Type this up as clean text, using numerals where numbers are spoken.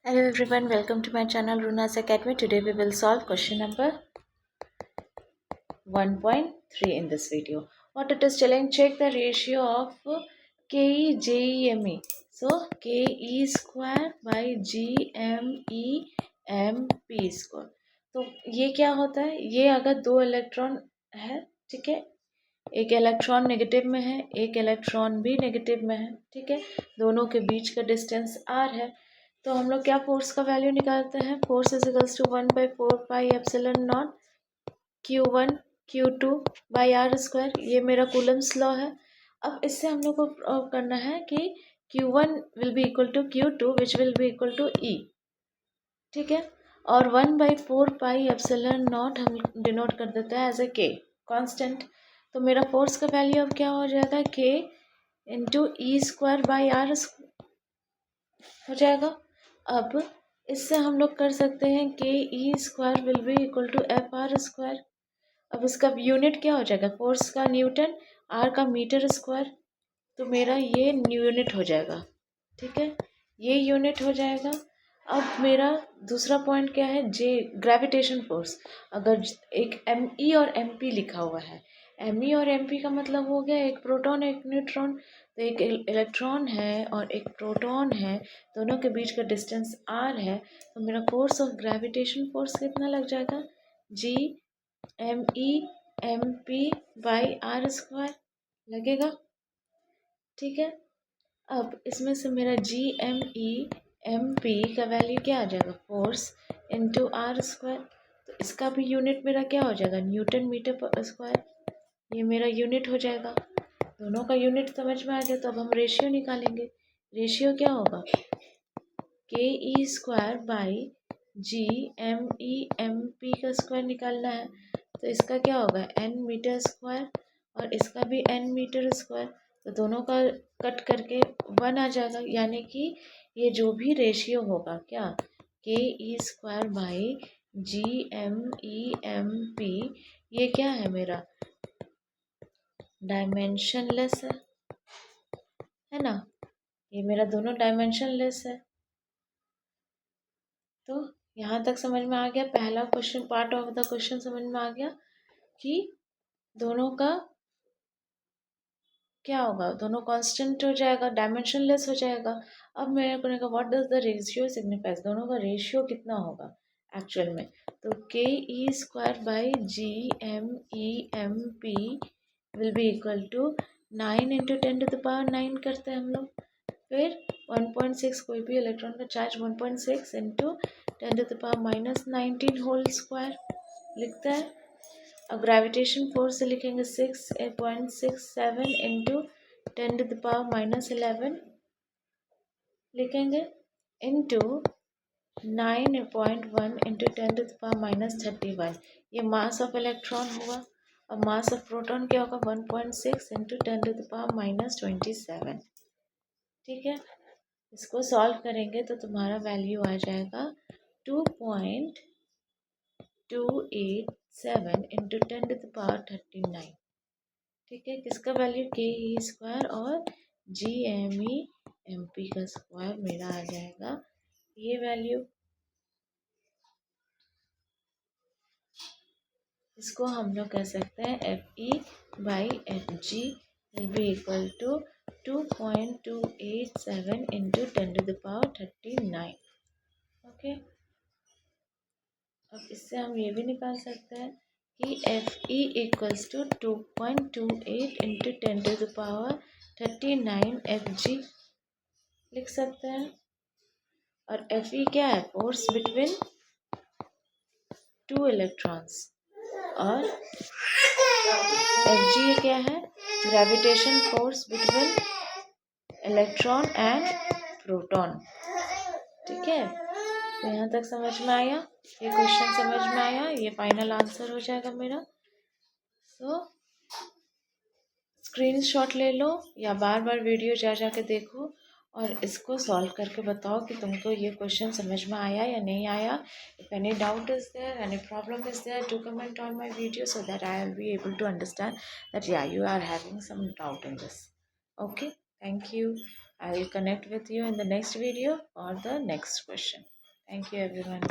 Hello everyone, welcome to my channel Runa's Academy. Today we will solve question number 1.3 in this video. What it is telling, check the ratio of KE JEME. So KE square by GME square. तो ये क्या होता है, ये अगर दो electron है, ठीक है, एक इलेक्ट्रॉन नेगेटिव में है, एक इलेक्ट्रॉन भी नेगेटिव में है, ठीक है, दोनों के बीच का डिस्टेंस r है। तो हम लोग क्या फोर्स का वैल्यू निकालते हैं, force is equals to 1/4πε0 Q1 Q2 by R square. ये मेरा कूलम्स लॉ है। अब इससे हम लोग को करना है कि Q1 will be equal to Q2 which will be equal to E, ठीक है, और 1/4πε0 हम डिनोट कर देते हैं एज ए K कांस्टेंट। तो मेरा फोर्स का वैल्यू अब क्या हो जाएगा, K into E square by R हो जाएगा। अब इससे हम लोग कर सकते हैं K E square will be equal to F R square. अब इसका यूनिट क्या हो जाएगा, फोर्स का न्यूटन, आर का मीटर स्क्वायर। तो मेरा ये यूनिट हो जाएगा, ठीक है, ये यूनिट हो जाएगा। अब मेरा दूसरा पॉइंट क्या है, जे ग्रेविटेशन फोर्स। अगर एक एम ई और एम पी लिखा हुआ है, एम ई और एम पी का मतलब हो गया एक प्रोटॉन एक न्यूट्रॉन। तो एक इलेक्ट्रॉन है और एक प्रोटॉन है, दोनों के बीच का डिस्टेंस आर है। तो मेरा फोर्स ऑफ ग्रेविटेशन फोर्स कितना लग जाएगा, G M E M P by R square लगेगा, ठीक है। अब इसमें से मेरा G M E M P का वैल्यू क्या आ जाएगा, फोर्स इंटू आर स्क्वायर। तो इसका भी यूनिट मेरा क्या हो जाएगा, न्यूटन मीटर पर स्क्वायर। ये मेरा यूनिट हो जाएगा। दोनों का यूनिट समझ में आ गया। तो अब हम रेशियो निकालेंगे। रेशियो क्या होगा, K E square by G M E M P का स्क्वायर निकालना है। तो इसका क्या होगा, एन मीटर स्क्वायर, और इसका भी एन मीटर स्क्वायर। तो दोनों का कट करके 1 आ जाएगा, यानी कि ये जो भी रेशियो होगा क्या, K E square by G M E M P, ये क्या है मेरा डायमेंशनलेस है ना, ये मेरा दोनों डायमेंशनलेस है। तो यहाँ तक समझ में आ गया, पहला question part of the question समझ में आ गया कि दोनों का क्या होगा, दोनों कांस्टेंट हो जाएगा, डायमेंशनलेस हो जाएगा। अब मेरे को कहा what does the ratio signifies, दोनों का रेशियो कितना होगा एक्चुअल में। तो K E square by G M E M P will be equal to 9 into 10⁻⁹ करते हैं हम लोग। फिर 1.6, कोई भी इलेक्ट्रॉन का चार्ज 1.6 इंटू 10⁻⁻19 होल स्क्वायर लिखता है। अब ग्रेविटेशन फोर्स से लिखेंगे 6.67 इंटू 10⁻11 लिखेंगे, इंटू 9.1 इंटू 10⁻31। ये मास ऑफ इलेक्ट्रॉन हुआ। अब मास ऑफ प्रोटॉन क्या होगा, 1.6 इंटू 10⁻27, ठीक है। इसको सॉल्व करेंगे तो तुम्हारा वैल्यू आ जाएगा 2.287 इंटू 10⁻39, ठीक है। किसका वैल्यू, के ई स्क्वायर और G M E M P का स्क्वायर मेरा आ जाएगा ये वैल्यू। इसको हम लोग कह सकते हैं F E by F G will be equal to 2.287 into 10⁻39, okay. अब इससे हम ये भी निकाल सकते हैं कि F E equals to 2.28 into 10⁻39 F G लिख सकते हैं। और एफ ई क्या है, फोर्स बिटवीन टू इलेक्ट्रॉन्स, और एफ जी क्या है, gravitation force between electron and proton, ठीक है। तो यहाँ तक समझ में आया, ये क्वेश्चन समझ में आया, ये फाइनल आंसर हो जाएगा मेरा। सो स्क्रीनशॉट ले लो या बार बार वीडियो जा के देखो और इसको सॉल्व करके बताओ कि तुमको ये क्वेश्चन समझ में आया या नहीं आया। If any doubt is there, any problem is there, do comment on my video so that I will be able to understand that yeah, you are having some doubt in this. Okay, thank you. I will connect with you in the next video or the next question. Thank you everyone.